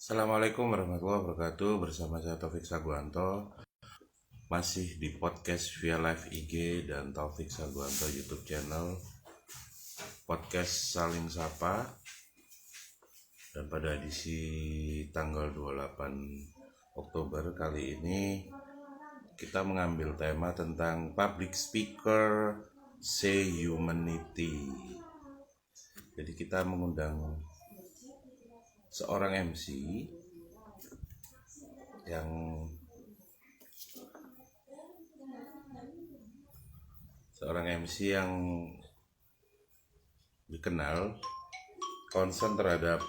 Assalamualaikum warahmatullahi wabarakatuh. Bersama saya Taufik Saguanto, masih di podcast via live IG dan Taufik Saguanto YouTube channel. Podcast Saling Sapa. Dan pada edisi tanggal 28 Oktober kali ini kita mengambil tema tentang public speaker say humanity. Jadi kita mengundang seorang MC yang dikenal concern terhadap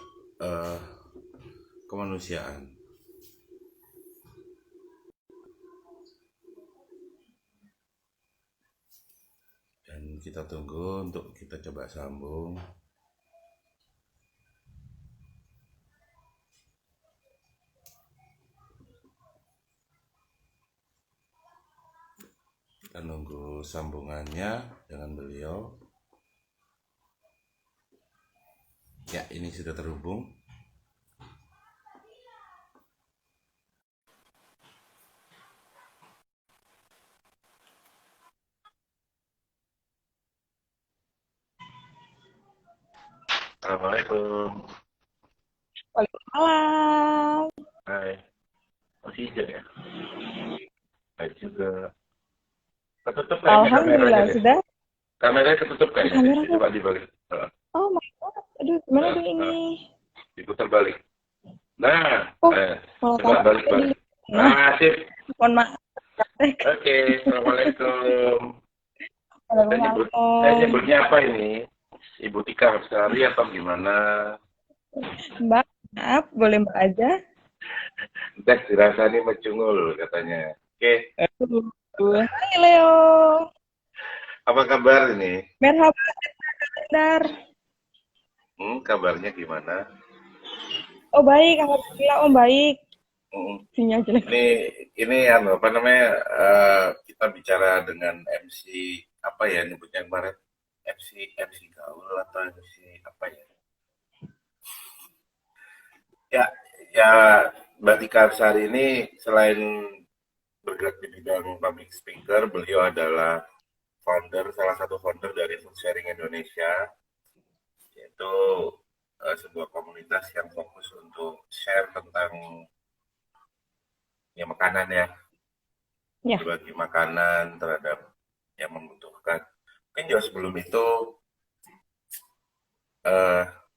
kemanusiaan. Dan kita tunggu untuk kita coba sambung. Kita nunggu sambungannya dengan beliau. Ya, ini sudah terhubung. Assalamualaikum. Waalaikumsalam. Hai. Masih hijau ya? Baik juga. Ketutup kayaknya Alhamdulillah kameranya deh. sudah. Kameranya ketutup kayaknya. Kamera Coba dibalik. Oh my god. Aduh, gimana dong ini? Diputar balik. Nah, Malah coba tahu balik. Nah, sip. mohon maaf. Oke, Assalamualaikum. Waalaikumsalam. Saya nyebutnya apa ini? Ibu Tika Hapsari atau gimana? Mbak, maaf, boleh Mbak aja? Tes dirasani mecungul katanya. Oke, Hai Leo. apa kabar ini? Merhaba, Dar. Kabarnya gimana? Oh baik, alhamdulillah Om baik. Sinyal jelek. Ini apa namanya, kita bicara dengan MC apa ya nyebutnya kemarin, MC gaul atau MC apa ya? Ya Mbak Tika Hapsari ini selain bergerak di bidang public speaker, beliau adalah salah satu founder dari Food Sharing Indonesia, yaitu sebuah komunitas yang fokus untuk share tentang ya makanan ya. Berbagi makanan terhadap yang membutuhkan. Mungkin jauh sebelum itu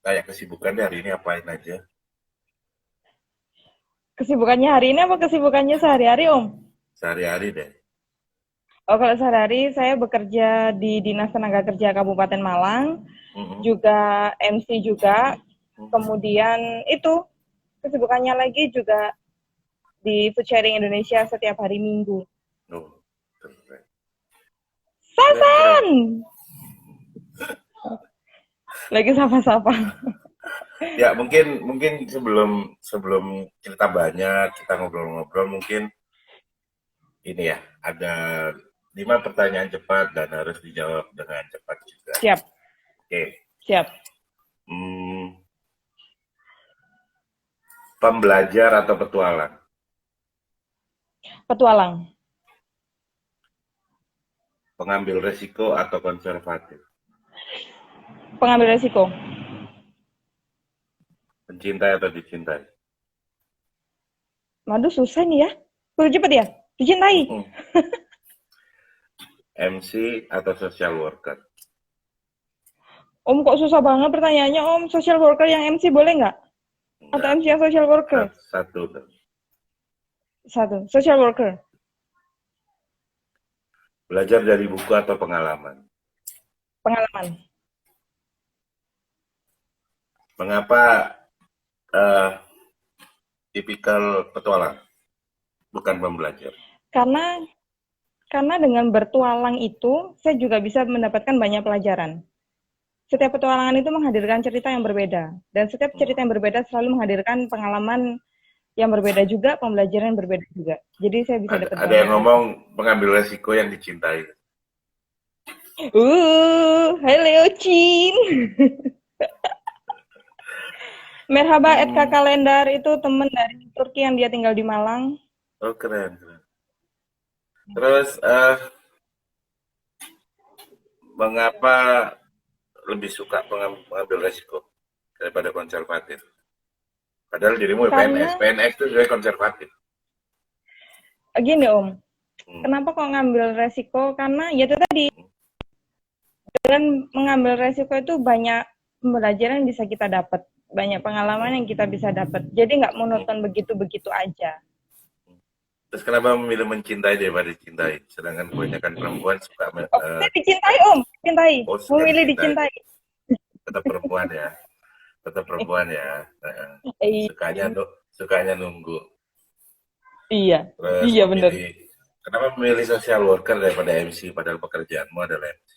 kayak kesibukannya hari ini apain aja? Kesibukannya hari ini apa kesibukannya sehari-hari Om? Sehari-hari deh. Oh kalau sehari-hari saya bekerja di Dinas Tenaga Kerja Kabupaten Malang, juga MC juga, kemudian itu kesibukannya lagi juga di Food Sharing Indonesia setiap hari Minggu. Oh, keren. Sasan! Lagi sapa-sapa. Ya mungkin sebelum cerita banyak, kita ngobrol-ngobrol, mungkin ini ya, ada 5 pertanyaan cepat dan harus dijawab dengan cepat juga. Siap. Oke. Siap. Pembelajar atau petualang? Petualang. Pengambil resiko atau konservatif? Pengambil resiko. Mencintai atau dicintai? Waduh susah nih ya. Udah cepet ya? Dicintai. MC atau social worker? Om kok susah banget pertanyaannya Om. Social worker yang MC boleh nggak? Atau MC yang social worker? Satu. Social worker. Belajar dari buku atau pengalaman? Pengalaman. Mengapa tipikal petualang, bukan pembelajar? Karena dengan bertualang itu, saya juga bisa mendapatkan banyak pelajaran. Setiap petualangan itu menghadirkan cerita yang berbeda. Dan setiap cerita yang berbeda selalu menghadirkan pengalaman yang berbeda juga, pembelajaran yang berbeda juga. Jadi saya bisa dapat ada yang ngomong pengambil resiko yang dicintai. Hai Leo Chin. Merhaba Edka Hmm. Kalendar itu teman dari Turki yang dia tinggal di Malang. Oh, keren, keren. Terus, mengapa lebih suka mengambil resiko daripada konservatif? Padahal dirimu PNS. Karena PNS itu sebenarnya konservatif. gini Om, Hmm. kenapa kok ngambil resiko? Karena ya itu tadi, dengan mengambil resiko itu banyak pembelajaran yang bisa kita dapat, banyak pengalaman yang kita bisa dapat. Jadi nggak Hmm. monoton begitu-begitu aja. Terus kenapa memilih mencintai daripada dicintai? Sedangkan kebanyakan perempuan suka, Oh, saya dicintai Om, cintai, oh suka memilih dicintai. dicintai. Tetap perempuan ya, tetap perempuan ya. Iya, Sukanya nunggu. iya, Terus iya bener. kenapa memilih social worker daripada MC padahal pekerjaanmu adalah MC?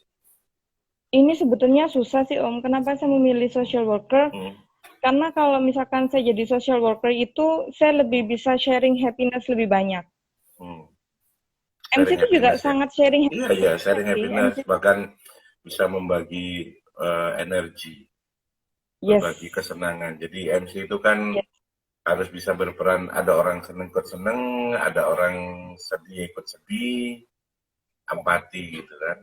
Ini sebetulnya susah sih Om. Kenapa saya memilih social worker? Hmm. Karena kalau misalkan saya jadi social worker itu, saya lebih bisa sharing happiness lebih banyak. Hmm. MC Sharing itu juga happiness ya. sangat sharing Iya, iya, happiness sharing sih. happiness MC, bahkan bisa membagi energi, yes, berbagi kesenangan. Jadi MC itu kan yes, harus bisa berperan, ada orang seneng ikut seneng, ada orang sedih ikut sedih, empati gitu kan.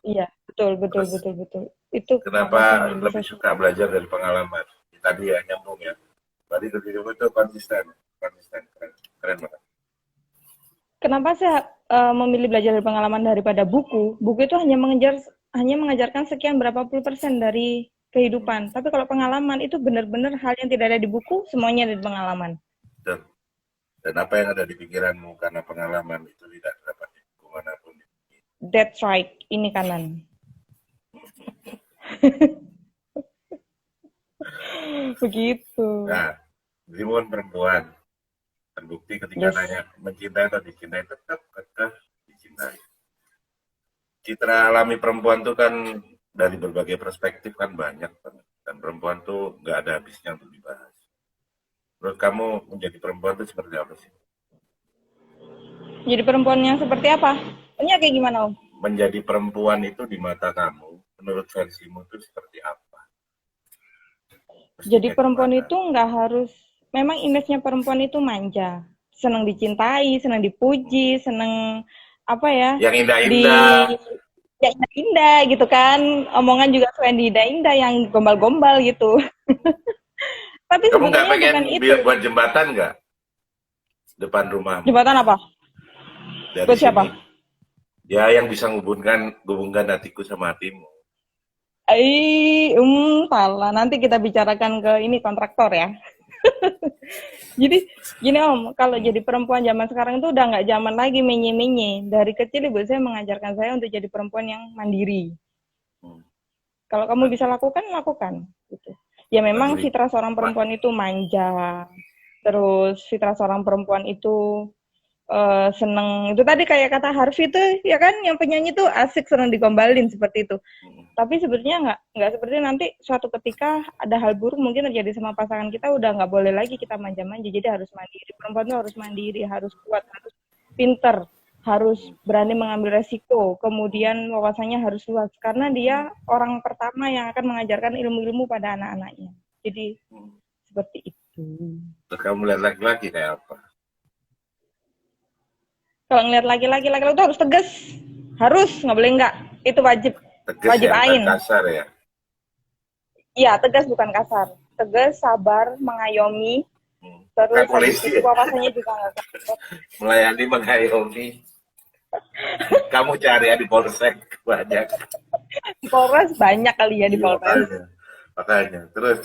iya, betul, betul, Terus betul, betul. Itu kenapa saya kenapa milih lebih social. suka belajar dari pengalaman? Tadi ya nyambung ya. Tadi dirimu itu konsisten, konsisten, keren, keren banget. Kenapa saya memilih belajar dari pengalaman daripada buku? Buku itu hanya mengajarkan sekian berapa puluh persen dari Hmm. kehidupan. Tapi kalau pengalaman itu benar-benar hal yang tidak ada di buku, semuanya dari pengalaman. Dan, dan apa yang ada di pikiranmu karena pengalaman itu tidak dapat di buku manapun. That's right, ini kanan. Begitu. Nah, dirimu kan perempuan, terbukti ketika Yes. nanya mencintai atau dicintai tetap kekeh dicintai. Citra alami perempuan tuh kan dari berbagai perspektif kan banyak banget. Dan perempuan tuh nggak ada habisnya untuk dibahas. Menurut kamu menjadi perempuan tuh seperti apa sih? Jadi perempuan yang seperti apa? Ini kayak gimana, Om? Menjadi perempuan itu di mata kamu, menurut versimu itu seperti apa? Jadi Mestinya perempuan gimana? itu nggak harus, memang image-nya perempuan itu manja, senang dicintai, senang dipuji, senang apa ya, Yang di indah-indah. ya indah-indah gitu kan, omongan juga suka yang indah-indah, yang gombal-gombal gitu. Tapi Kamu nggak sebetulnya pengen bukan itu. buat jembatan nggak depan rumahmu Jembatan apa? dari Buat siapa? sini? Ya yang bisa hubungkan hatiku sama hatimu. Salah. Nanti kita bicarakan ke ini kontraktor ya. Jadi gini Om, kalau Hmm. jadi perempuan zaman sekarang itu udah nggak zaman lagi menye-menye. Dari kecil ibu saya mengajarkan saya untuk jadi perempuan yang mandiri. Hmm. Kalau kamu bisa Mandiri. lakukan, lakukan. Gitu. Ya memang Mandiri. fitrah seorang perempuan itu manja. Terus fitrah seorang perempuan itu seneng. Itu tadi kayak kata Harvey itu ya kan, yang penyanyi itu asik seneng digombalin seperti itu. Hmm. Tapi sebetulnya nggak seperti nanti suatu ketika ada hal buruk mungkin terjadi sama pasangan kita, udah nggak boleh lagi kita manja-manja, jadi harus mandiri. Perempuan itu harus mandiri, harus kuat, harus pinter, harus berani mengambil resiko, kemudian wawasannya harus luas karena dia orang pertama yang akan mengajarkan ilmu-ilmu pada anak-anaknya. Jadi Hmm. seperti itu. Terus kamu lihat laki-laki kayak apa? Kalau ngeliat laki-laki itu harus tegas, harus nggak boleh nggak, itu wajib, Tegas wajib ya, bukan ain. kasar ya. Iya, tegas bukan kasar. Tegas, sabar, mengayomi. Hmm. Terus Kayak habis polisi itu ya, wawasannya juga nggak kasar. melayani mengayomi. Kamu cari ya di polsek banyak. Polres banyak kali ya di Iya, Polres. makanya. Terus.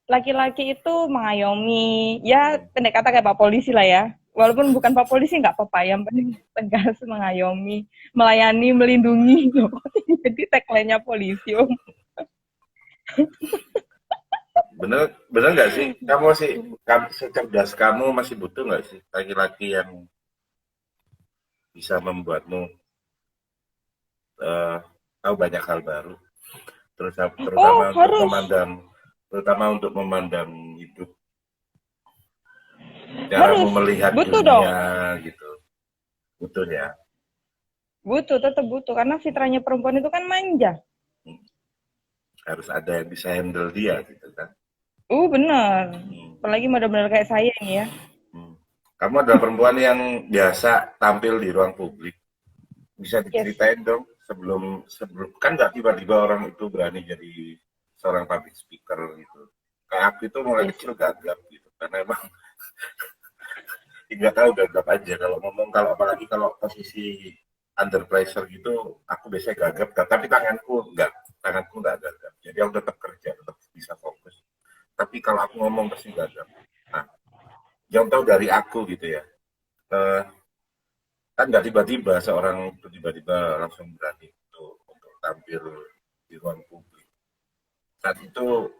Laki-laki itu mengayomi, ya pendek kata kayak Pak Polisi lah ya. Walaupun bukan Pak Polisi nggak apa-apa, yang penting tegas, mengayomi, melayani, melindungi. Jadi tagline-nya polisi, Om. Bener nggak sih? Kamu secerdas kamu masih butuh nggak sih laki-laki yang bisa membuatmu eh, tahu banyak hal baru, Oh, terutama untuk harus. memandang hidup, caramu Harus. melihat Butuh dong. dunia gitu. Butuh ya. Butuh, tetap butuh. Karena fitrahnya perempuan itu kan manja. Harus ada yang bisa handle dia gitu. Bener. Hmm. Apalagi model-model kayak saya ini ya. Hmm. Kamu adalah perempuan yang biasa tampil di ruang publik. Bisa Yes. diceritain dong sebelum sebelum kan nggak tiba-tiba orang itu berani jadi seorang public speaker gitu. Kayak aku itu mulai Yes. kecil gagap gitu karena emang nggak tahu gagap aja kalau ngomong kalau apalagi kalau posisi under pressure gitu aku biasanya gagap tapi tanganku nggak gagap jadi aku tetap kerja tetap bisa fokus tapi kalau aku ngomong pasti gagap. Nah, jangan tahu dari aku gitu ya. Eh, kan nggak tiba-tiba seorang itu tiba-tiba langsung berani untuk tampil di ruang publik. Saat itu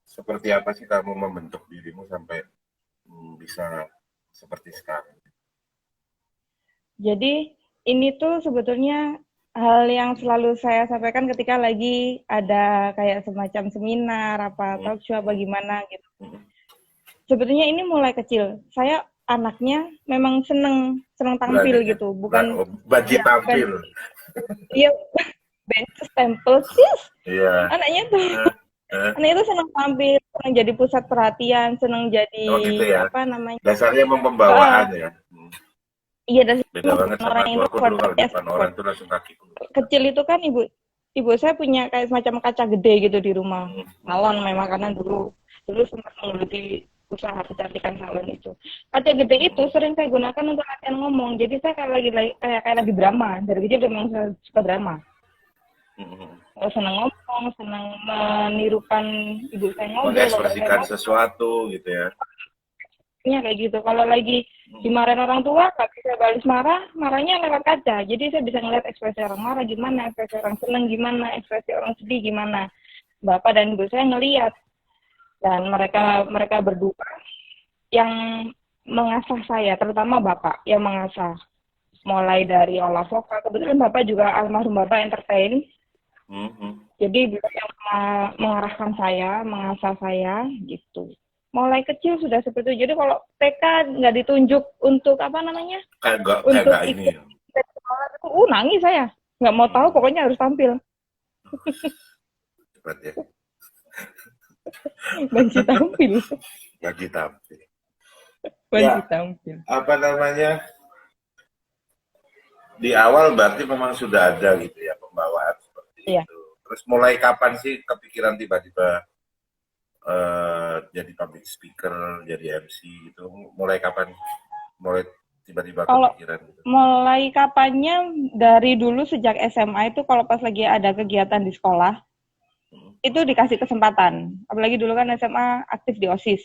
seperti apa sih kamu membentuk dirimu sampai bisa seperti sekarang? Jadi ini tuh sebetulnya hal yang selalu saya sampaikan ketika lagi ada kayak semacam seminar, apa Hmm, talk show, apa hmm, gimana gitu. hmm. Sebetulnya ini mulai kecil. Saya anaknya memang seneng Berani tampil kan? gitu, bukan Baji ya bukan tampil. iya benches stempel sih. Iya. Anaknya tuh Eh, eh. anaknya tuh seneng tampil, seneng jadi pusat perhatian, seneng jadi Oh gitu ya. apa namanya? Dasarnya emang Uh, pembawaan ya. iya dari Beda banget sama orang aku. yang Aku dulu introvert kalau tapi depan orang extrovert. tuh langsung kakiku. Kecil itu kan ibu saya punya kayak semacam kaca gede gitu di rumah Hmm, hmm, salon memang karena dulu sempat menggeluti usaha kecantikan salon itu. Kaca gede itu hmm, sering saya gunakan untuk latihan ngomong, jadi saya kayak lagi drama. Dari kecil memang saya suka drama. hmm. Senang ngomong, senang menirukan ibu saya ngobrol, bapak saya Mengekspresikan ngobrol, sesuatu gitu ya. kayak gitu. Kalau lagi Hmm, dimarahin orang tua, nggak bisa balas marah, marahnya lewat kaca. Jadi saya bisa ngeliat ekspresi orang marah gimana, ekspresi orang seneng gimana, ekspresi orang sedih gimana. Bapak dan ibu saya ngeliat, dan mereka mereka berdua yang mengasah saya, terutama bapak yang mengasah. Mulai dari olah vokal, kebetulan bapak juga almarhum bapak entertain, hmm, hmm. jadi beliau yang mengarahkan saya, mengasah saya gitu. Mulai kecil sudah seperti itu. Jadi kalau TK nggak ditunjuk untuk apa namanya, Kayak untuk nggak ini. ikut sekolah itu, nangis saya. Nggak mau tahu, Hmm, pokoknya harus tampil. cepat ya. Banci tampil, Lagi tampil. banci Ya, tampil. apa namanya? Di awal berarti memang sudah ada gitu ya pembawaan seperti Iya. itu. Terus mulai kapan sih kepikiran tiba-tiba jadi public speaker, jadi MC gitu? Mulai kapan? Mulai tiba-tiba Kalau kepikiran gitu. mulai kapannya dari dulu sejak SMA itu kalau pas lagi ada kegiatan di sekolah Hmm, itu dikasih kesempatan. Apalagi dulu kan SMA aktif di OSIS.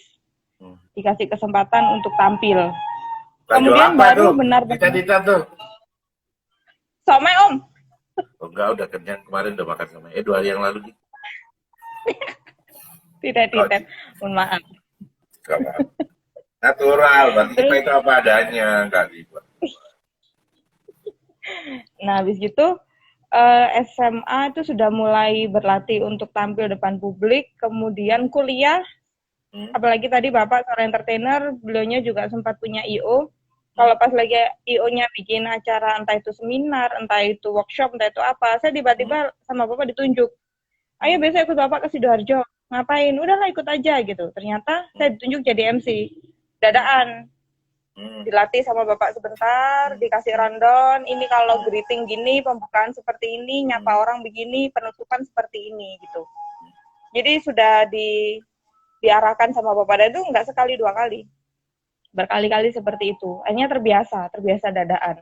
hmm. Dikasih kesempatan untuk tampil. Jual Kemudian apa tuh? baru benar-benar Cita-cita tuh. somai om. Oh, enggak, udah kenyang kemarin udah makan sama. 2 hari yang lalu nih. Tidak, Oh, tidak. Mohon maaf. enggak. Natural, berarti kita Terus, itu apa adanya, enggak dibuat. nah habis gitu SMA itu sudah mulai berlatih untuk tampil depan publik. Kemudian kuliah, Hmm, apalagi tadi Bapak seorang entertainer, beliaunya juga sempat punya IO. hmm, Kalau pas lagi IO-nya bikin acara, entah itu seminar, entah itu workshop, entah itu apa, saya hmm, tiba-tiba sama Bapak ditunjuk. Ayo hmm, besok ikut Bapak ke Sidoarjo. Ngapain? Udahlah ikut aja gitu. Ternyata hmm, saya ditunjuk jadi MC. hmm, Dadaan. hmm, Dilatih sama Bapak sebentar, dikasih rundown, ini kalau hmm, greeting gini, pembukaan seperti ini, nyapa hmm, orang begini, penutupan seperti ini gitu. Jadi sudah diarahkan sama Bapak dan itu nggak sekali dua kali. Berkali-kali seperti itu. Akhirnya terbiasa dadaan.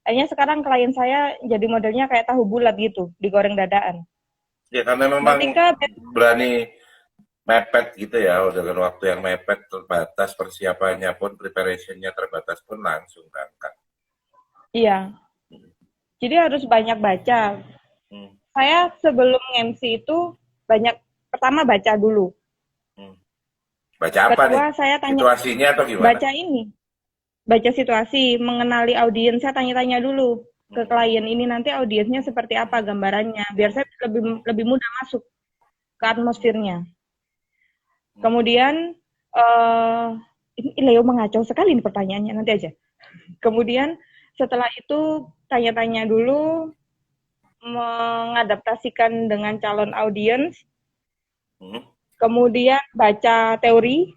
Akhirnya sekarang klien saya jadi modelnya kayak tahu bulat gitu, digoreng dadaan. ya karena memang Ketika berani mepet gitu ya, dengan waktu yang mepet terbatas, persiapannya pun, preparationnya terbatas pun langsung berangkat. iya, jadi harus banyak baca. Hmm, Saya sebelum MC itu pertama baca dulu. hmm. Baca apa nih? Kedua saya tanya, Situasinya atau gimana? baca ini, baca situasi, mengenali audiens, saya tanya-tanya dulu ke Hmm, klien ini nanti audiensnya seperti apa gambarannya, biar saya lebih lebih mudah masuk ke atmosfernya. hmm, Kemudian ini Leo mengacau sekali nih pertanyaannya, nanti aja. Kemudian setelah itu tanya-tanya dulu, mengadaptasikan dengan calon audiens, hmm. kemudian baca teori,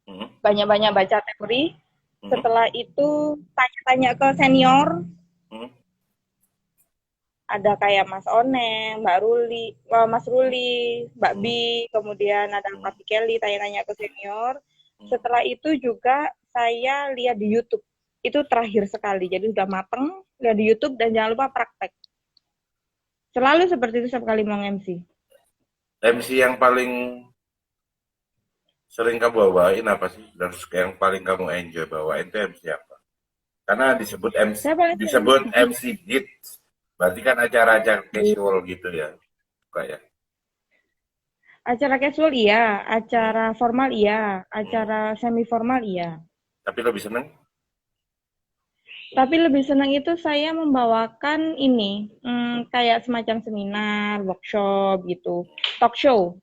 Hmm. banyak-banyak baca teori. Hmm. Setelah itu tanya-tanya ke senior, Hmm. ada kayak Mas Oneng, Mas Ruli, Mbak Bi, kemudian ada Pak Kelly, tanya-tanya ke senior. Setelah itu juga saya lihat di YouTube. Itu terakhir sekali, jadi udah mateng, lihat di YouTube dan jangan lupa praktek. Selalu seperti itu setiap kali mau MC. MC yang paling sering kamu bawain apa sih? Dan yang paling kamu enjoy bawain itu MC apa? Karena Saya paling sering disebut MC hits, berarti kan acara-acara casual gitu ya, kayak. acara casual iya, acara formal iya, acara semi formal iya. Tapi lebih seneng? Tapi lebih senang itu saya membawakan ini, kayak semacam seminar, workshop gitu, talk show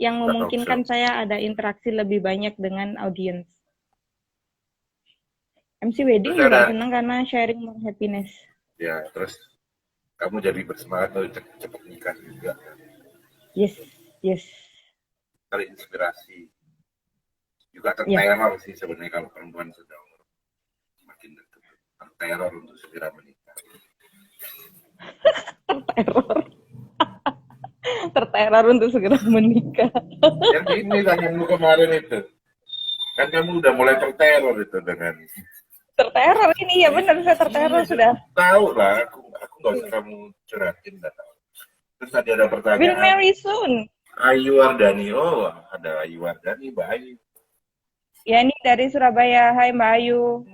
yang Suka talk show. memungkinkan saya ada interaksi lebih banyak dengan audiens. MC wedding Terus juga ada, senang karena sharing more happiness. ya terus kamu jadi bersemangat untuk cepet nikah juga, Yes, yes. terinspirasi. Juga Ya, terteror sih sebenarnya kalau perempuan sudah umur semakin dekat, terteror untuk segera menikah. terteror. Terteror untuk segera menikah. Yang ini tanganmu kemarin itu, kan kamu udah mulai terteror itu dengan. Terteror ini, ya benar saya terteror Iya, sudah. tahu lah, aku nggak usah kamu curhatin, nggak tahu. Terus tadi ada Will pertanyaan, marry soon. Ayu Wardani, oh ada Ayu Wardani, Mbak Ayu. Ya ini dari Surabaya. Hai Mbak Ayu.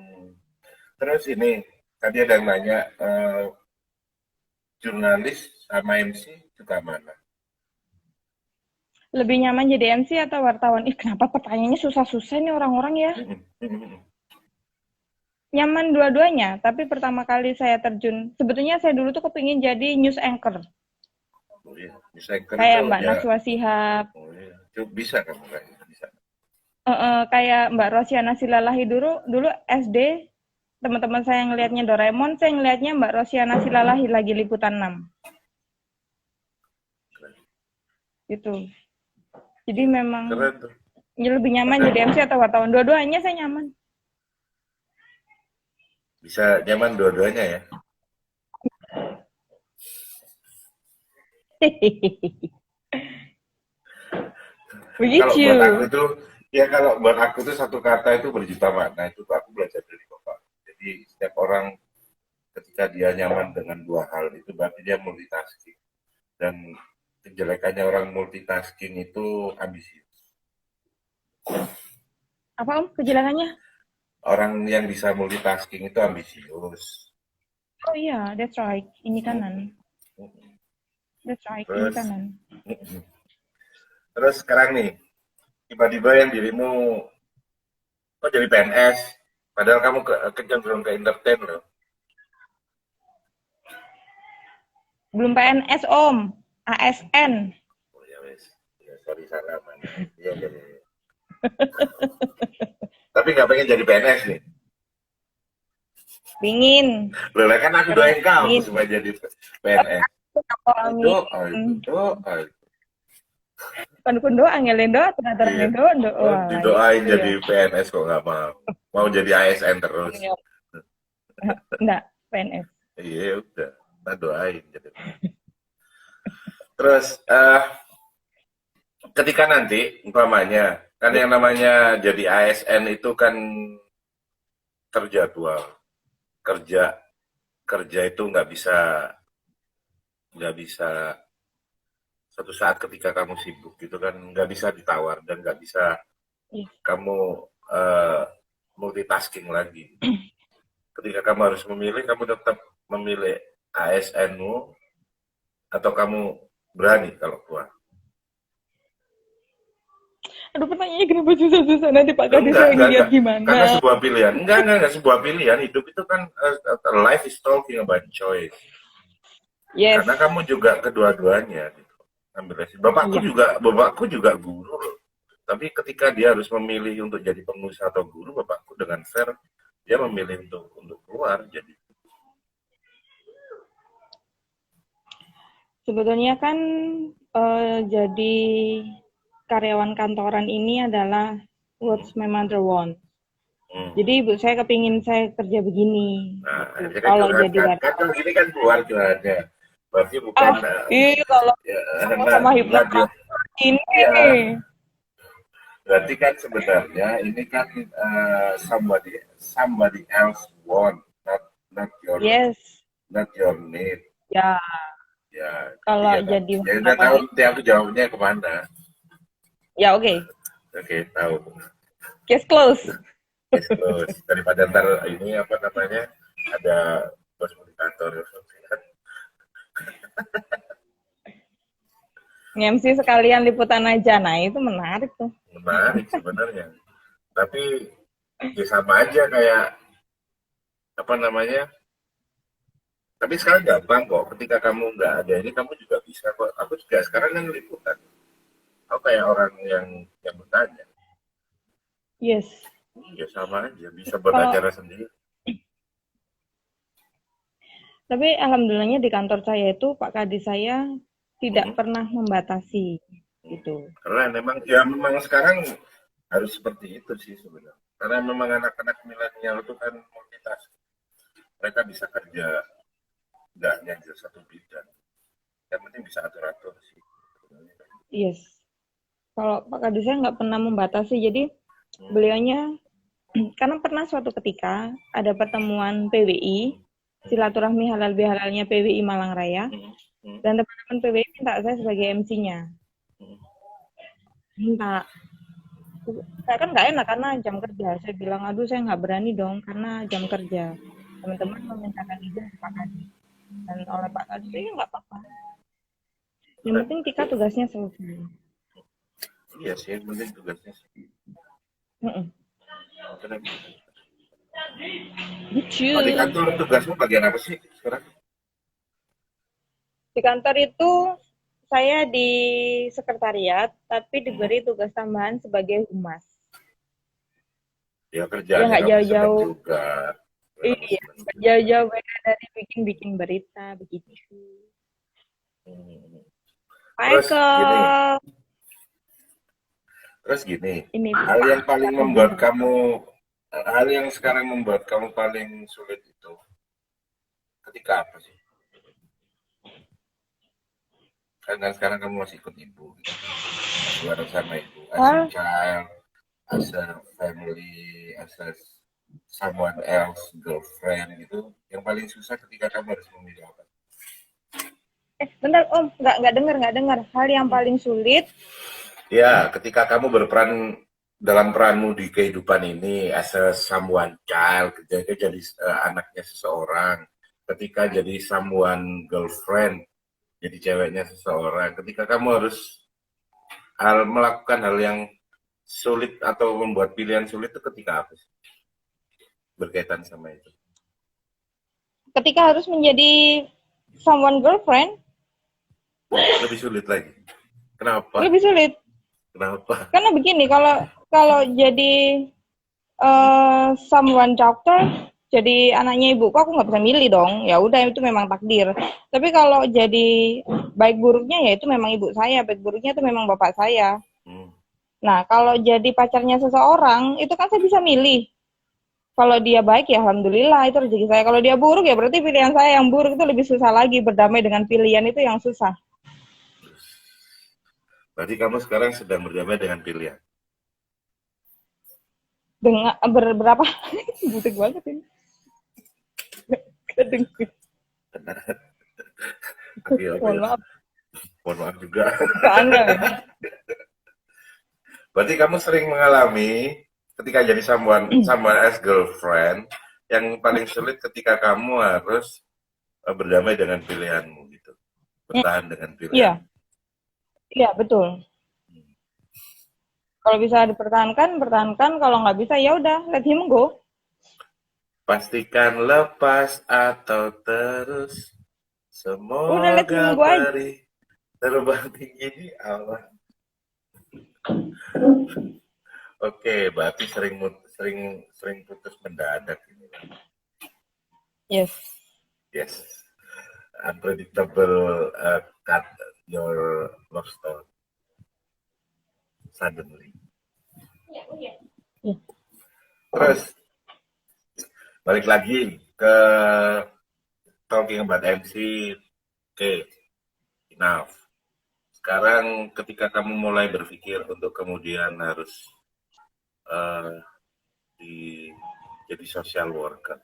Terus ini tadi ada yang nanya, jurnalis sama MC suka mana? Lebih nyaman jadi MC atau wartawan? Kenapa pertanyaannya susah-susah nih orang-orang ya? Nyaman dua-duanya, tapi pertama kali saya terjun, sebetulnya saya dulu tuh kepingin jadi news anchor. Oh iya, misalkan Kayak itu Mbak ya. Naswa Shihab. Oh iya, bisa kamu kayaknya bisa. Kayak Mbak Rosiana Silalahi dulu SD, teman-teman saya ngelihatnya Doraemon, saya ngelihatnya Mbak Rosiana Silalahi lagi liputan 6. Gitu. Jadi memang Keren tuh. lebih nyaman jadi MC atau wartawan. Dua-duanya saya nyaman. Bisa nyaman dua-duanya ya. Kalau Begitu. buat aku tuh, ya kalau buat aku tuh satu kata itu berjuta makna, itu aku belajar dari Bapak. Jadi setiap orang ketika dia nyaman dengan dua hal itu berarti dia multitasking. Dan kejelekannya orang multitasking itu ambisius. Apa Om kejelasannya? Orang yang bisa multitasking itu ambisius. Oh iya, that's right. Ini kanan. That's right, ini Terus, kanan. terus sekarang nih, tiba-tiba yang dirimu kok jadi PNS, padahal kamu kecenderung ke entertain loh. Belum PNS Om, ASN. Oh ya wes, ya sorry salah mana. Iya iya. Ya. Tapi nggak pengen jadi PNS nih. Pingin. Loh kan aku doain kamu supaya jadi PNS. Doa itu, doa. Kan doa ngelin doa Iya. doa. Didoain Iya. jadi PNS kok nggak mau. Mau jadi ASN terus. Enggak, PNS. Iya udah, kita doain jadi. Terus ketika nanti umpamanya kan yang namanya jadi ASN itu kan terjadwal, kerja itu nggak bisa satu saat ketika kamu sibuk gitu kan nggak bisa ditawar dan nggak bisa kamu multitasking lagi. Ketika kamu harus memilih, kamu tetap memilih ASN-mu atau kamu berani kalau keluar? Aduh pertanyaannya kenapa susah-susah, nanti Pak Kadis saya ngeliat gimana. Karena sebuah pilihan. Enggak sebuah pilihan. Hidup itu kan life is talking about choice. Yes. Karena kamu juga kedua-duanya gitu. Ambil resiko. Bapakku juga guru loh. Tapi ketika dia harus memilih untuk jadi pengusaha atau guru, bapakku dengan fair dia memilih untuk keluar jadi. Sebetulnya kan jadi karyawan kantoran ini adalah what's my mother want. Hmm. Jadi ibu saya kepingin saya kerja begini. Nah, Gitu. ini kan Kalau curhat jadi kan, wartawan. kan gini kan keluar curhatnya. Berarti bukan Ah, kalau ya, sama hipnoterapi ini. ya, berarti kan sebenarnya ini kan somebody else want, not your Yes, need. ya Ya, kalau iya kan. jadi Ya udah wartawan tahu itu, nanti aku jawabnya kemana. ya oke. Oke, tahu. Case close. Yes, terus daripada ntar ini apa namanya ada bos di kantor kan Nge-MC sekalian liputan aja. Nah, itu menarik tuh. menarik sebenarnya. Tapi ya sama aja kayak apa namanya. Tapi sekarang gampang kok. Ketika kamu nggak ada ini, kamu juga bisa kok. Aku juga sekarang kan liputan. Aku kayak orang yang bertanya. Yes. Ya sama aja, bisa buat Kalau acara sendiri. tapi alhamdulillahnya di kantor saya itu Pak Kadis saya tidak Hmm. pernah membatasi gitu. Karena memang sekarang harus seperti itu sih sebenarnya. Karena memang anak-anak milenial itu kan multitasking. Mereka bisa kerja nggak hanya di satu bidang. Yang penting bisa atur-atur sih. Yes. Kalau Pak Kadis saya nggak pernah membatasi. Jadi Hmm. beliaunya karena pernah suatu ketika ada pertemuan PWI, silaturahmi halal bihalalnya PWI Malang Raya, dan teman-teman PWI minta saya sebagai MC-nya. Minta. Saya kan nggak enak karena jam kerja. Saya bilang, aduh saya nggak berani dong karena jam kerja. Teman-teman memintakan izin ke Pak Kadis. Dan oleh Pak Kadis, ya nggak apa-apa. Yang penting Tika tugasnya selesai. Iya sih, yang penting tugasnya sih. Mm-mm. Lucu. Oh, di kantor tugasmu bagian apa sih sekarang? Di kantor itu saya di sekretariat, tapi diberi tugas tambahan sebagai humas. Ya kerjaan nggak jauh-jauh. juga. Iya, nggak jauh-jauh beda dari bikin berita begitu. Terus gini, ini hal yang sekarang membuat kamu paling sulit itu ketika apa sih? Karena sekarang kamu masih ikut ibu, masih bareng sama ibu, as a child, as a family, as a someone else, girlfriend gitu. Yang paling susah ketika kamu harus memilih apa? Bentar Om, nggak dengar. Hal yang paling sulit. Ya, ketika kamu berperan dalam peranmu di kehidupan ini, as a someone child, jadi anaknya seseorang, ketika jadi someone girlfriend, jadi ceweknya seseorang, ketika kamu harus melakukan hal yang sulit atau membuat pilihan sulit itu ketika apa sih? Berkaitan sama itu. Ketika harus menjadi someone girlfriend. Lebih sulit lagi. Kenapa? Lebih sulit. Kenapa? Karena begini, kalau jadi someone doctor, jadi anaknya ibuku, aku nggak bisa milih dong. Ya udah itu memang takdir. Tapi kalau jadi baik buruknya ya itu memang ibu saya, baik buruknya itu memang bapak saya. Nah kalau jadi pacarnya seseorang itu kan saya bisa milih. Kalau dia baik ya alhamdulillah itu rezeki saya. Kalau dia buruk ya berarti pilihan saya yang buruk itu lebih susah lagi. Berdamai dengan pilihan itu yang susah. Berarti kamu sekarang sedang berdamai dengan pilihan. Dengan berapa? Butik banget ini. Mohon maaf. Mohon maaf juga. Soalnya. Berarti kamu sering mengalami ketika jadi someone as girlfriend yang paling sulit ketika kamu harus berdamai dengan pilihanmu gitu. Bertahan dengan pilihan. Iya. Iya, betul. Kalau bisa dipertahankan, pertahankan. Kalau nggak bisa, ya udah, let him go. Pastikan lepas atau terus. Semoga beri terbang tinggi di Allah. Oke, berarti sering putus mendadak ini. Yes. Unpredictable cut your love story. suddenly. Iya. Terus balik lagi ke talking about MC. Oke, enough. Sekarang ketika kamu mulai berpikir untuk kemudian harus jadi social worker,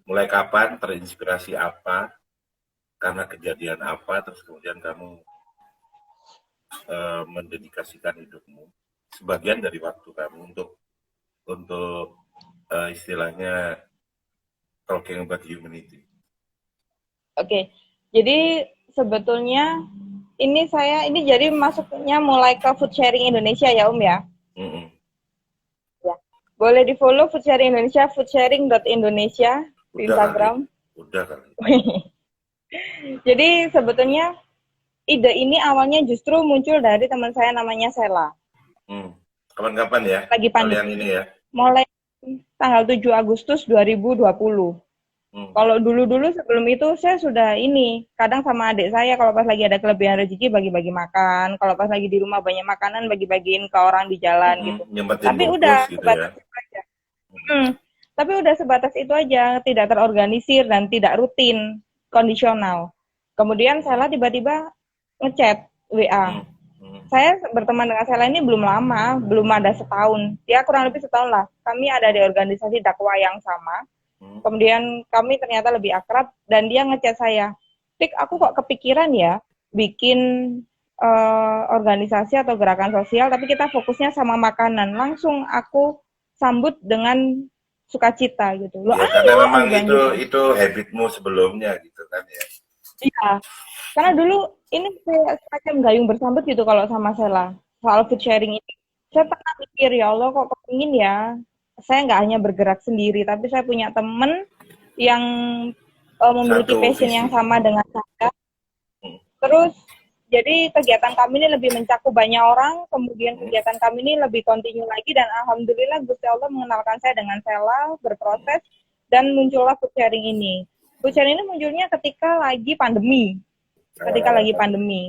mulai kapan, terinspirasi apa, karena kejadian apa, terus kemudian kamu mendedikasikan hidupmu, sebagian dari waktu kamu untuk istilahnya talking about humanity. Oke, jadi sebetulnya ini jadi masuknya mulai ke food sharing Indonesia ya ya. Ya, boleh di follow food sharing Indonesia, foodsharing.indonesia di Instagram. Udah kali. Jadi sebetulnya ide ini awalnya justru muncul dari teman saya namanya Sela. Kapan-kapan ya? Lagi pandemi ini ya. Mulai tanggal 7 Agustus 2020. Kalau dulu-dulu sebelum itu saya sudah kadang sama adik saya kalau pas lagi ada kelebihan rezeki bagi-bagi makan, kalau pas lagi di rumah banyak makanan bagi-bagiin ke orang di jalan gitu. Tapi udah gitu sebatas itu aja. Tapi udah sebatas itu aja, tidak terorganisir dan tidak rutin, kondisional. Kemudian Sela tiba-tiba ngechat WA. Saya berteman dengan Sela ini belum lama, belum ada setahun. Dia kurang lebih setahun lah. Kami ada di organisasi dakwah yang sama. Kemudian kami ternyata lebih akrab dan dia ngechat saya, Tik, aku kok kepikiran ya bikin organisasi atau gerakan sosial, tapi kita fokusnya sama makanan. Langsung aku sambut dengan sukacita gitu. Loh, ya, karena memang itu habitmu sebelumnya gitu kan ya. Iya, karena dulu ini kayak semacam gayung bersambut gitu kalau sama Sela soal food sharing ini. Saya pernah mikir, ya Allah kok kepingin ya saya nggak hanya bergerak sendiri, tapi saya punya temen yang memiliki passion yang sama dengan saya. Terus jadi kegiatan kami ini lebih mencakup banyak orang, kemudian kegiatan kami ini lebih kontinu lagi, dan alhamdulillah Gusti Allah mengenalkan saya dengan Sela, berproses, dan muncullah food sharing ini. Food sharing ini munculnya ketika lagi pandemi.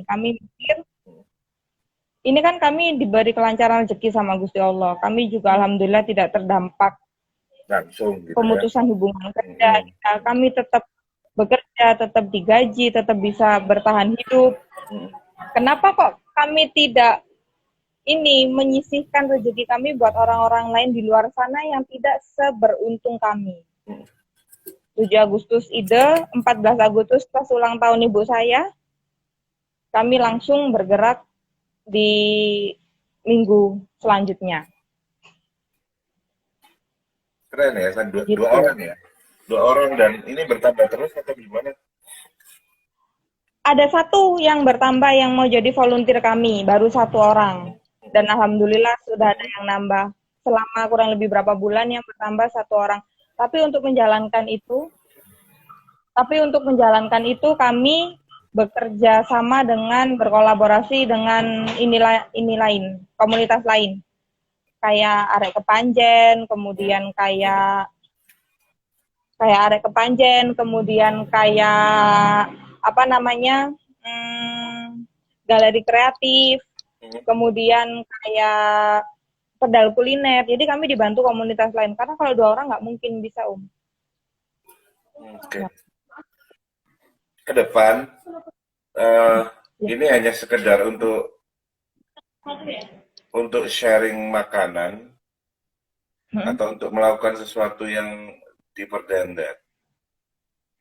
Kami mikir, ini kan kami diberi kelancaran rezeki sama Gusti Allah. Kami juga alhamdulillah tidak terdampak langsung gitu, pemutusan hubungan kerja. Kami tetap bekerja, tetap digaji, tetap bisa bertahan hidup. Kenapa kok kami tidak menyisihkan rezeki kami buat orang-orang lain di luar sana yang tidak seberuntung kami? 7 Agustus ide, 14 Agustus pas ulang tahun ibu saya, kami langsung bergerak di minggu selanjutnya. Keren ya, kan dua orang ya? 2 orang, dan ini bertambah terus atau gimana? Ada satu yang bertambah yang mau jadi volunteer kami, baru 1 orang. Dan alhamdulillah sudah ada yang nambah. Selama kurang lebih berapa bulan yang bertambah 1 orang. Tapi untuk menjalankan itu kami bekerja sama dengan berkolaborasi dengan komunitas lain. Kayak Arek Kepanjen, kemudian kayak Arek Kepanjen, kemudian kayak galeri kreatif, kemudian kayak pedal kuliner. Jadi kami dibantu komunitas lain, karena kalau 2 orang nggak mungkin bisa, Om. Oke. Ke depan ini hanya sekedar untuk sharing makanan atau untuk melakukan sesuatu yang deeper than that,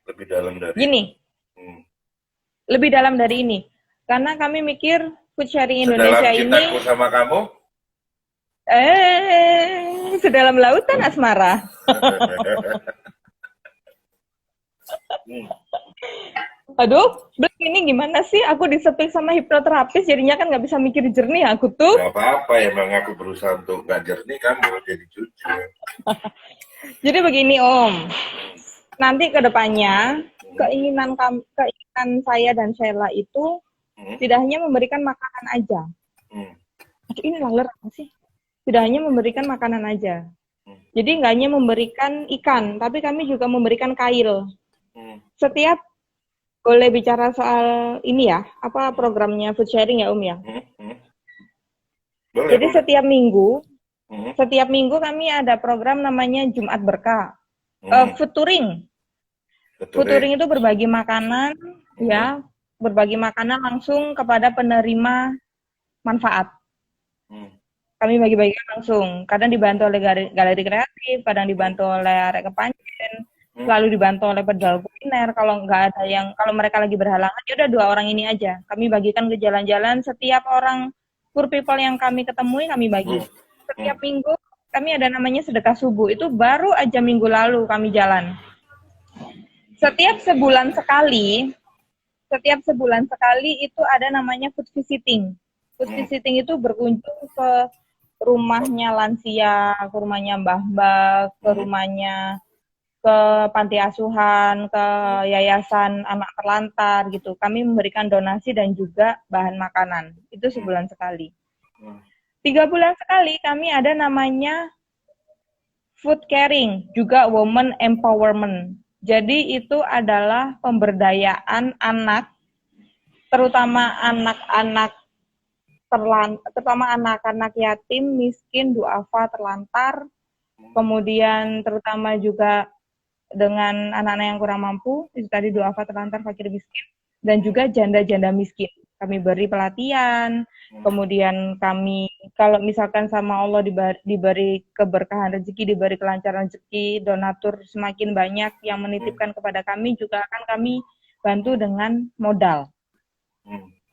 lebih dalam dari lebih dalam dari ini, karena kami mikir food sharing Indonesia ini cintaku sama kamu sedalam lautan asmara. Aduh, ini gimana sih? Aku disepik sama hipnoterapis, jadinya kan nggak bisa mikir jernih aku tuh. Gak apa-apa, emang aku berusaha untuk nggak jernih, kamu jadi jujur. Jadi begini, Om. Nanti ke depannya, keinginan saya dan Sheila itu tidak hanya memberikan makanan aja. Ini laler apa sih? Tidak hanya memberikan makanan aja. Jadi nggak hanya memberikan ikan, tapi kami juga memberikan kail. Setiap boleh bicara soal ini ya, apa programnya food sharing ya, Om ya? Boleh, Jadi boleh. setiap minggu kami ada program namanya Jumat Berkah. Food touring. Food touring itu berbagi makanan, ya, berbagi makanan langsung kepada penerima manfaat. Kami bagi-bagikan langsung. Kadang dibantu oleh galeri kreatif, kadang dibantu oleh Arek Kepanjen, selalu dibantu oleh pedal kuliner. Kalau nggak ada kalau mereka lagi berhalangan, ya udah 2 orang ini aja. Kami bagikan ke jalan-jalan. Setiap orang poor people yang kami ketemui, kami bagi. Setiap minggu kami ada namanya sedekah subuh. Itu baru aja minggu lalu kami jalan. Setiap sebulan sekali itu ada namanya food visiting. Food visiting itu berkunjung ke rumahnya lansia, ke rumahnya mbah-mbah, ke rumahnya, ke panti asuhan, ke yayasan anak terlantar gitu. Kami memberikan donasi dan juga bahan makanan. Itu sebulan sekali. 3 bulan sekali kami ada namanya food caring, juga women empowerment. Jadi itu adalah pemberdayaan anak, terutama anak-anak yatim, miskin, duafa, terlantar, kemudian terutama juga dengan anak-anak yang kurang mampu, itu tadi duafa, terlantar, fakir, miskin, dan juga janda-janda miskin. Kami beri pelatihan, kemudian kami, kalau misalkan sama Allah diberi keberkahan rezeki, diberi kelancaran rezeki, donatur semakin banyak yang menitipkan kepada kami, juga akan kami bantu dengan modal.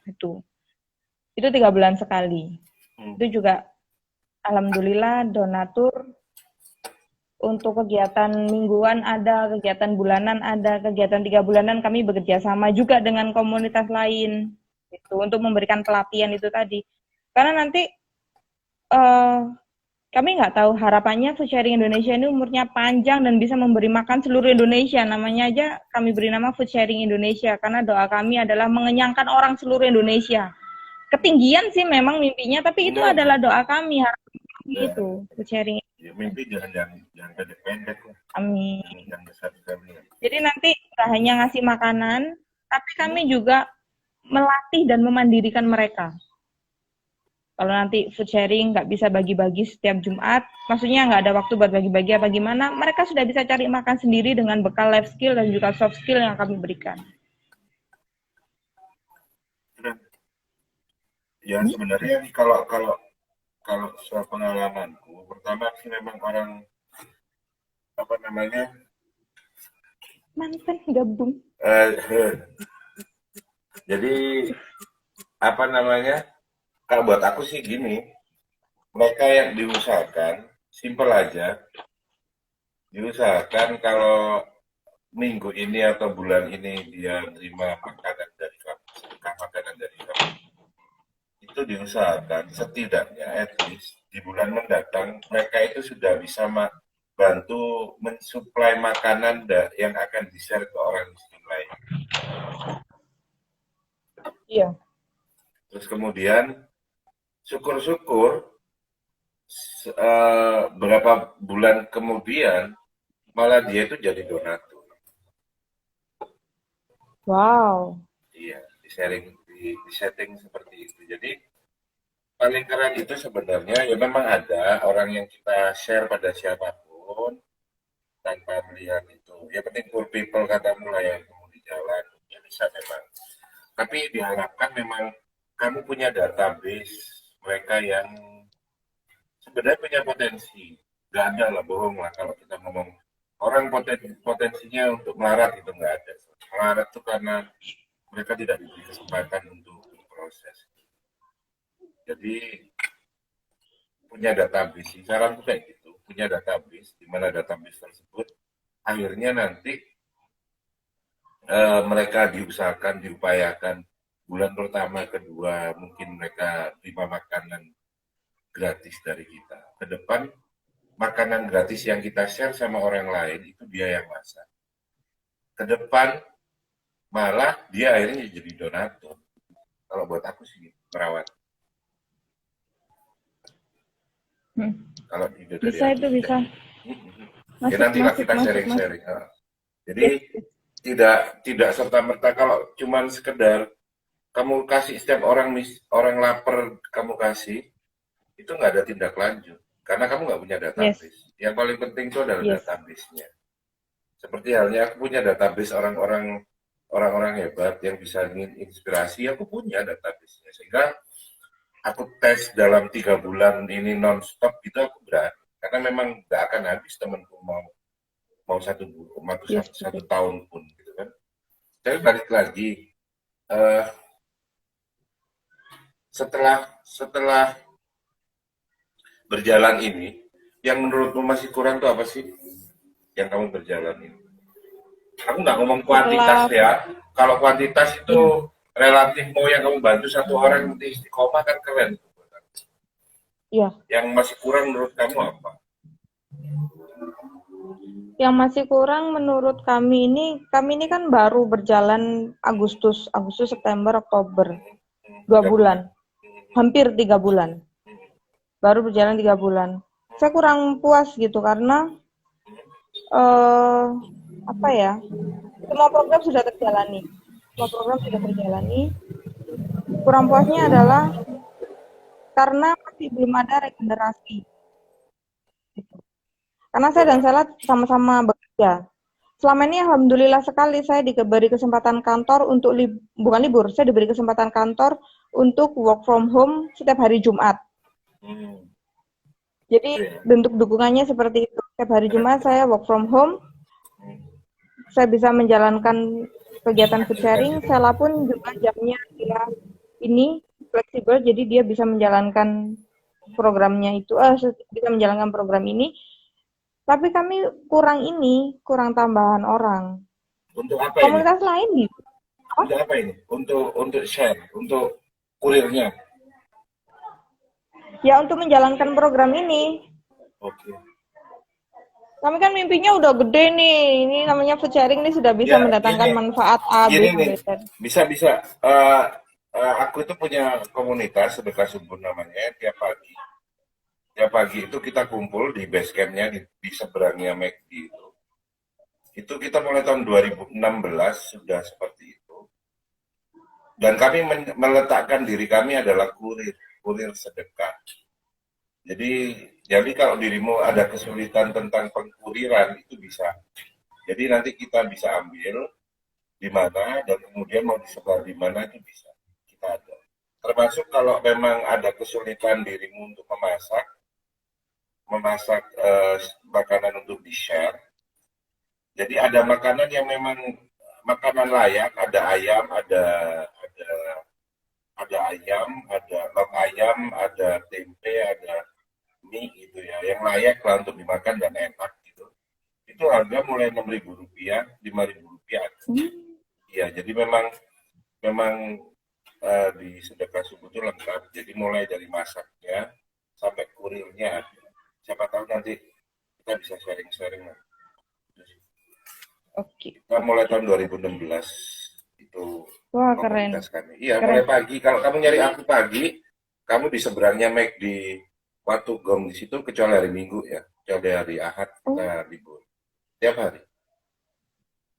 Itu 3 bulan sekali. Itu juga alhamdulillah donatur untuk kegiatan mingguan ada, kegiatan bulanan ada, kegiatan 3 bulanan kami bekerja sama juga dengan komunitas lain itu untuk memberikan pelatihan itu tadi. Karena nanti kami nggak tahu, harapannya Food Sharing Indonesia ini umurnya panjang dan bisa memberi makan seluruh Indonesia. Namanya aja kami beri nama Food Sharing Indonesia karena doa kami adalah mengenyangkan orang seluruh Indonesia. Ketinggian sih memang mimpinya, tapi itu adalah doa kami, harapan kami itu Food Sharing. Ya, mimpi jangan pendek-pendek lah. Amin. Yang besar-besar. Jadi nanti nggak hanya ngasih makanan, tapi kami juga melatih dan memandirikan mereka. Kalau nanti food sharing nggak bisa bagi-bagi setiap Jumat, maksudnya nggak ada waktu buat bagi-bagi apa gimana, mereka sudah bisa cari makan sendiri dengan bekal life skill dan juga soft skill yang kami berikan. Ya sebenarnya kalau soal pengalamanku, pertama sih memang orang mantan gabung. Jadi kalau buat aku sih gini, mereka yang diusahakan, simple aja, diusahakan kalau minggu ini atau bulan ini dia terima makanan dari kamu, itu diusahakan setidaknya at least di bulan mendatang mereka itu sudah bisa bantu mensuplai makanan yang akan di-share ke orang miskin lain. Iya. Terus kemudian syukur-syukur berapa bulan kemudian malah dia itu jadi donatur. Wow. Iya, di setting seperti itu. Jadi paling keren itu sebenarnya ya memang ada orang yang kita share pada siapapun tanpa melihat itu. Ya penting poor people katamu lah yang di jalan, ya bisa memang. Tapi diharapkan memang kamu punya database mereka yang sebenarnya punya potensi. Gak ada lah, bohong lah kalau kita ngomong orang potensinya untuk melarat itu nggak ada. Melarat itu karena mereka tidak diberi kesempatan untuk berproses. Jadi punya database, saran kayak gitu, punya database, di mana database tersebut akhirnya nanti mereka diusahakan, diupayakan bulan pertama, kedua, mungkin mereka terima makanan gratis dari kita. Ke depan, makanan gratis yang kita share sama orang lain, itu dia yang masak. Ke depan, malah dia akhirnya jadi donatur. Kalau buat aku sih, merawat. Kalau bisa itu bisa. Ya nantilah kita sharing-sharing. Jadi tidak serta-merta kalau cuman sekedar kamu kasih setiap orang lapar kamu kasih, itu nggak ada tindak lanjut karena kamu nggak punya Yes, database. Yang paling penting itu adalah yes. database-nya. Seperti halnya aku punya database orang-orang hebat yang bisa inspirasi, aku punya database-nya sehingga aku tes dalam 3 bulan ini non-stop gitu aku berani karena memang nggak akan habis temanku mau Yes, satu betul. tahun pun gitu kan. Tapi balik lagi eh, setelah berjalan ini, yang menurutmu masih kurang tuh apa sih yang kamu berjalan ini? Aku nggak ngomong kuantitas Setelah, ya. Kalau kuantitas itu ya, relatif, mau yang kamu bantu satu orang di istiqomah kan keren. ya. Yang masih kurang menurut kamu apa? Yang masih kurang menurut kami ini kan baru berjalan Agustus, September, Oktober, 2 bulan, 3 bulan. hampir 3 bulan, baru berjalan 3 bulan. Saya kurang puas gitu karena eh apa ya? Semua program sudah terjalani, Kurang puasnya adalah karena masih belum ada regenerasi. Gitu. Karena saya dan Sela sama-sama bekerja. Selama ini alhamdulillah sekali saya diberi kesempatan kantor untuk bukan libur, saya diberi kesempatan kantor untuk work from home setiap hari Jumat. Hmm, Jadi gitu ya. bentuk dukungannya seperti itu. Setiap hari Keren, Jumat keren. saya work from home, saya bisa menjalankan kegiatan food sharing. Sela pun juga jamnya dia ini fleksibel, jadi dia bisa menjalankan programnya itu, bisa menjalankan program ini. Tapi kami kurang tambahan orang. Untuk apa ini? Komunitas lain gitu. Untuk apa ini? Untuk share, untuk kurirnya. Ya untuk menjalankan program ini. Oke. Kami kan mimpinya udah gede nih. Ini namanya food sharing nih sudah bisa Ya, mendatangkan manfaat A, B, gini nih, sampai Z. bisa. Aku itu punya komunitas sedekah subuh namanya. Tiap pagi itu kita kumpul di base campnya di seberangnya McD itu. Itu kita mulai tahun 2016 sudah seperti itu. Dan kami meletakkan diri kami adalah kurir sedekah. Jadi kalau dirimu ada kesulitan tentang pengkuriran itu bisa. Jadi nanti kita bisa ambil di mana dan kemudian mau disebar di mana itu bisa. Kita ada. Termasuk kalau memang ada kesulitan dirimu untuk memasak makanan untuk di-share. Jadi ada makanan yang memang makanan layak, ada ayam, ada log ayam, ada tempe, ada mie gitu ya, yang layak lah untuk dimakan dan enak gitu. Itu harga mulai Rp6.000, Rp5.000. Iya, jadi memang di sedekah subuh itu lengkap. Jadi mulai dari masaknya sampai kurirnya ada. Siapa tahu nanti kita bisa sharing-sharing. Oke. Kita mulai tahun 2016 itu Wah, keren. komunitas kami. Iya, Keren. mulai pagi. Kalau kamu nyari aku pagi, kamu di seberangnya di Watu Gong di situ kecuali hari Minggu ya. Kecuali hari Ahad kita libur. Tiap hari.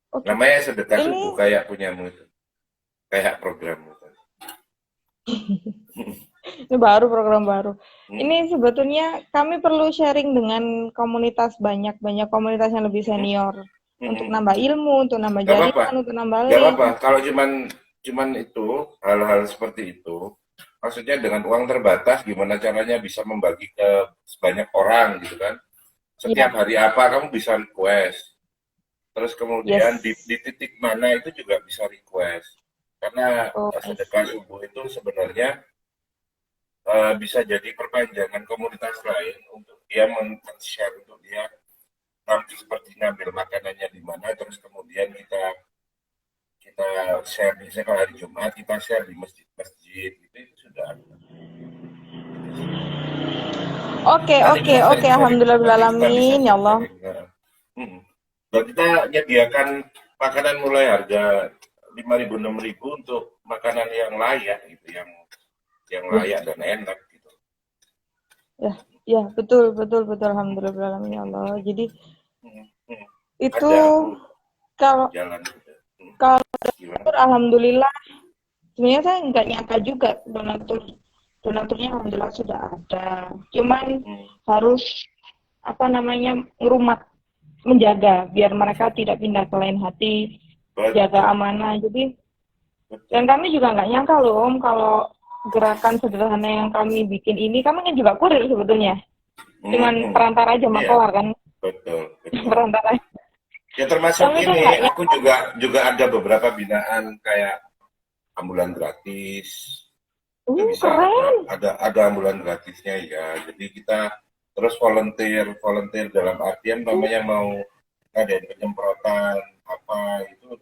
Oke. Namanya sedekah Ini subuh kayak punyamu itu. Kayak programmu. ini baru program baru. Ini sebetulnya kami perlu sharing dengan komunitas banyak komunitas yang lebih senior untuk nambah ilmu, untuk nambah Gak apa-apa. jaringan, untuk nambah Gak link. apa-apa. Kalau cuman itu hal-hal seperti itu, maksudnya dengan uang terbatas, gimana caranya bisa membagi ke sebanyak orang gitu kan? Setiap hari apa kamu bisa request. Terus kemudian Yes. di titik mana itu juga bisa request. Karena Oh, sedekah subuh itu sebenarnya bisa jadi perpanjangan komunitas lain untuk dia men-share, untuk dia seperti ngambil makanannya di mana, terus kemudian kita share. Misalnya kalau hari Jumat kita share di masjid-masjid gitu, itu sudah ada. Oke. Alhamdulillahirrahmanirrahim. Ya Allah. Dan kita menyediakan makanan mulai harga 5.000 6.000 untuk makanan yang layak gitu, yang layak dan enak gitu. Ya, betul. Alhamdulillahirrahmanirrahim. Ya Allah. Jadi itu kalau Jalan donatur, alhamdulillah. Sebenarnya saya nggak nyangka juga donatur Donaturnya alhamdulillah sudah ada. Cuman Hmm, harus ngerumat, menjaga biar mereka tidak pindah ke lain hati, jaga betul, amanah. Jadi dan betul. kami juga nggak nyangka loh Om kalau gerakan sederhana yang kami bikin ini, kami kan juga kurir sebetulnya. Cuman Hmm, perantara aja iya, makelar kan, betul, betul. perantara. Ya termasuk Kami tuh ini, nggak aku nyangka. juga juga ada beberapa binaan kayak ambulan gratis. Itu bisa Keren. ada ambulan gratisnya ya. Jadi kita terus volunteer volunteer dalam artian namanya mau ngadain penyemprotan apa itu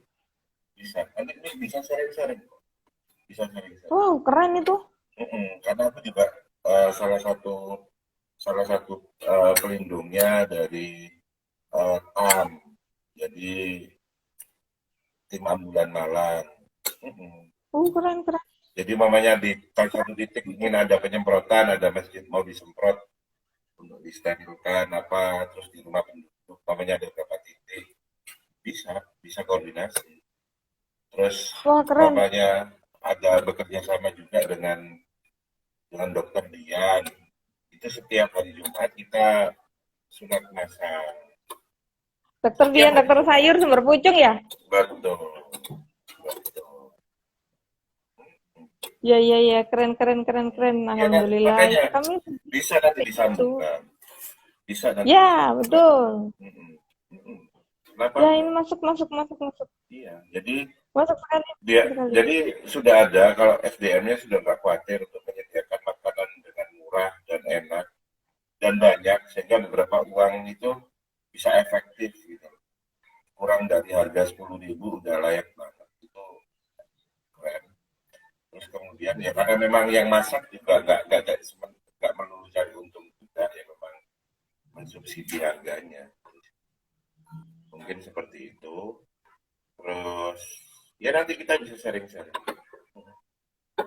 bisa. Nanti ini bisa sharing-sharing kok. Bisa sharing-sharing. Wow, keren itu. Karena aku juga salah satu pelindungnya dari TAM. Jadi tim ambulan Malang. Mm-mm. Keren, keren. Jadi mamanya di satu titik ingin ada penyemprotan, ada masjid mau disemprot untuk disterilkan apa, terus di rumah penduduk mamanya ada beberapa titik, bisa bisa koordinasi. Terus Wah, keren. mamanya ada bekerja sama juga dengan dokter Dian. Itu setiap hari Jumat kita sunat masal. Dokter Setiap Dian, hari dokter Jumat. sayur sumber pucung ya? Betul. Betul. Ya, ya, ya. Keren, keren, keren, keren. Ya, Alhamdulillah. makanya Ya, kami bisa nanti itu. disambungkan. Bisa nanti Ya, disambungkan. betul. Mm-mm. Mm-mm. Kenapa Ya, ini enggak? masuk, masuk, masuk, masuk. Iya, jadi Masuk sekali, dia masuk sekali. jadi sudah ada kalau SDM-nya sudah nggak khawatir untuk menyediakan makanan dengan murah dan enak dan banyak sehingga beberapa uang itu bisa efektif gitu. Kurang dari harga 10.000 udah layak banget. Itu keren. Terus kemudian ya karena memang yang masak juga nggak melulu cari untung juga ya memang mensubsidi harganya. Mungkin seperti itu. Terus ya nanti kita bisa sharing-sharing.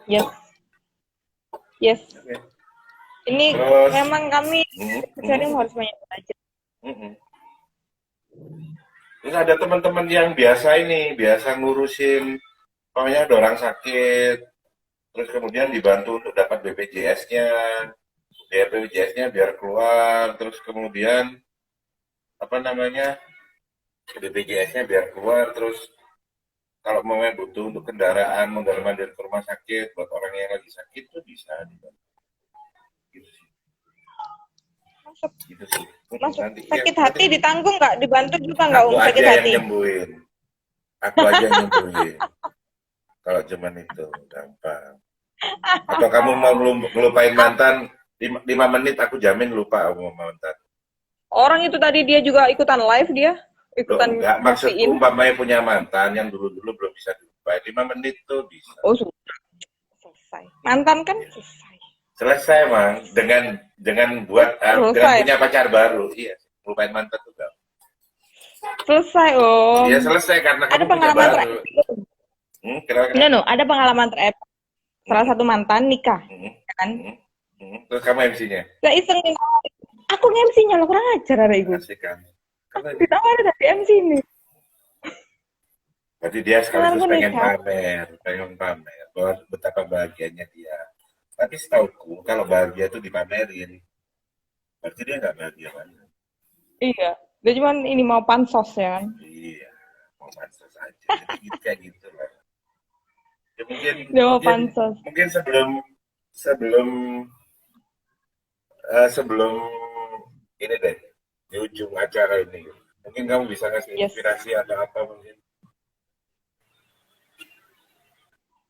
Yes, yes. Oke. Ini Terus memang kami mm, sharing mm, harus banyak belajar. mm. Terus ada teman-teman yang biasa ngurusin, pokoknya ada orang sakit, terus kemudian dibantu untuk dapat BPJS-nya, biar BPJS-nya biar keluar, terus kemudian apa namanya BPJS-nya biar keluar, terus kalau mau butuh untuk kendaraan mondar-mandir ke rumah sakit buat orang yang lagi sakit tuh bisa dibantu. Gitu sih, Masuk, gitu sih. masuk. Nanti ya Sakit nanti hati ditanggung nggak? Dibantu juga nggak aku Om sakit aja yang hati? nyembuhin, aku aja yang nyembuhin. Kalau cuman itu gampang. Atau kamu mau ngelupain mantan 5 menit aku jamin lupa aku mau mantan. Orang itu tadi dia juga ikutan live dia, Loh ikutan enggak, maksudku ngastiin. umpamanya punya mantan yang dulu-dulu belum bisa dilupain. 5 menit tuh bisa. Oh, sudah selesai. Mantan kan Ya. selesai. Selesai mang dengan Selesai. punya pacar baru. Iya, lupain mantan tuh enggak. Selesai, Iya Om. selesai karena Ada kamu punya pengalaman baru. terakhir. Kira-kira. No, no, ada pengalaman terakhir. Salah Hmm, satu mantan nikah, hmm, kan? hmm, Terus kamu MC-nya. Gak iseng nih. Aku nge-MC-nya lo kurang ajar hari itu. Asik kan. Karena Aku ditawarin dari MC ini. berarti dia sekaligus Temanku pengen nikah. pamer bahwa betapa bahagianya dia. Tapi setauku kalau bahagia itu dipamerin, berarti dia nggak bahagia banget. Iya. Dia cuman ini mau pansos ya kan. Iya, mau pansos aja. Jadi gitu kayak gitu lah. Ya mungkin Dia mau mungkin pansos. mungkin sebelum sebelum sebelum ini deh di ujung acara ini, mungkin kamu bisa ngasih Yes. inspirasi atau apa mungkin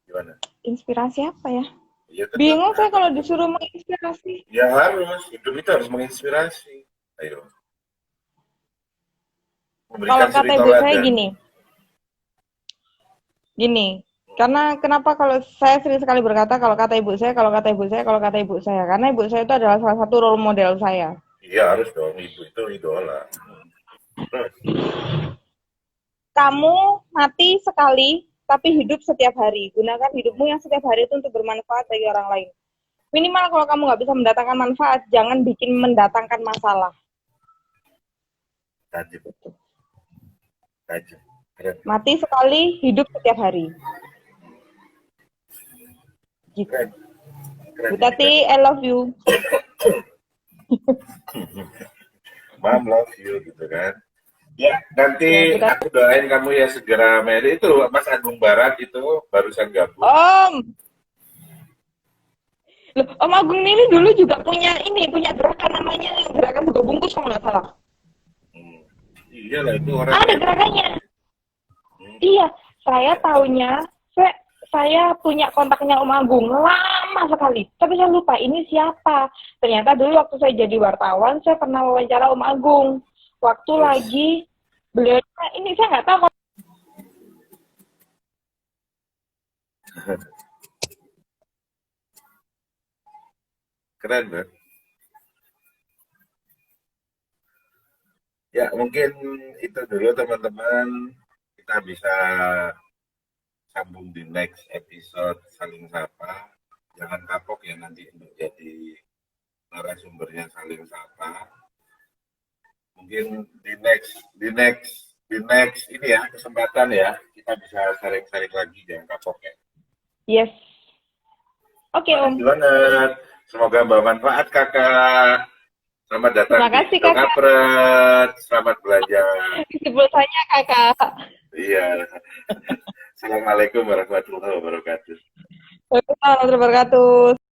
gimana? Inspirasi apa ya? Ya Bingung saya kalau terserah. disuruh menginspirasi. Ya harus, hidup itu harus menginspirasi. Ayo, Kalau memberikan kata suri ibu saya toladan. gini. Karena kenapa kalau saya sering sekali berkata kalau kata ibu saya, kalau kata ibu saya, kalau kata ibu saya. Karena ibu saya itu adalah salah satu role model saya. Iya harus dong, ibu itu idola. Terus, Kamu mati sekali, tapi hidup setiap hari. Gunakan hidupmu yang setiap hari itu untuk bermanfaat bagi orang lain. Minimal kalau kamu nggak bisa mendatangkan manfaat, jangan bikin mendatangkan masalah. tajam, tajam. Keren, Mati sekali, hidup setiap hari. Gitu. keren, Bu Tati, I love you. Mom love you gitu kan. Ya, nanti Ya, aku doain kamu ya segera marry. Itu Mas Agung Barat itu barusan gabung. Om. Loh, Om Agung ini dulu juga punya gerakan namanya gerakan buka bungkus kalau nggak salah. Iya lah itu orang. Ada gerakannya. Iya, saya taunya, saya punya kontaknya Om Agung lama sekali, tapi saya lupa ini siapa. Ternyata dulu waktu saya jadi wartawan, saya pernah wawancara Om Agung. Waktu lagi beliau ini saya nggak tahu. Keren kan? Ya mungkin itu dulu teman-teman. Kita bisa sambung di next episode saling sapa. Jangan kapok ya nanti untuk jadi narasumbernya saling sapa. Mungkin di next ini ya kesempatan ya kita bisa sharing-sharing lagi, jangan kapok ya. Yes. Oke, Om. Banget. Semoga bermanfaat kakak. Selamat datang. Terima kasih di kakak. Kapret. Selamat belajar. Disebutnya kakak. Iya. Assalamualaikum warahmatullahi wabarakatuh. Waalaikumsalam warahmatullahi wabarakatuh.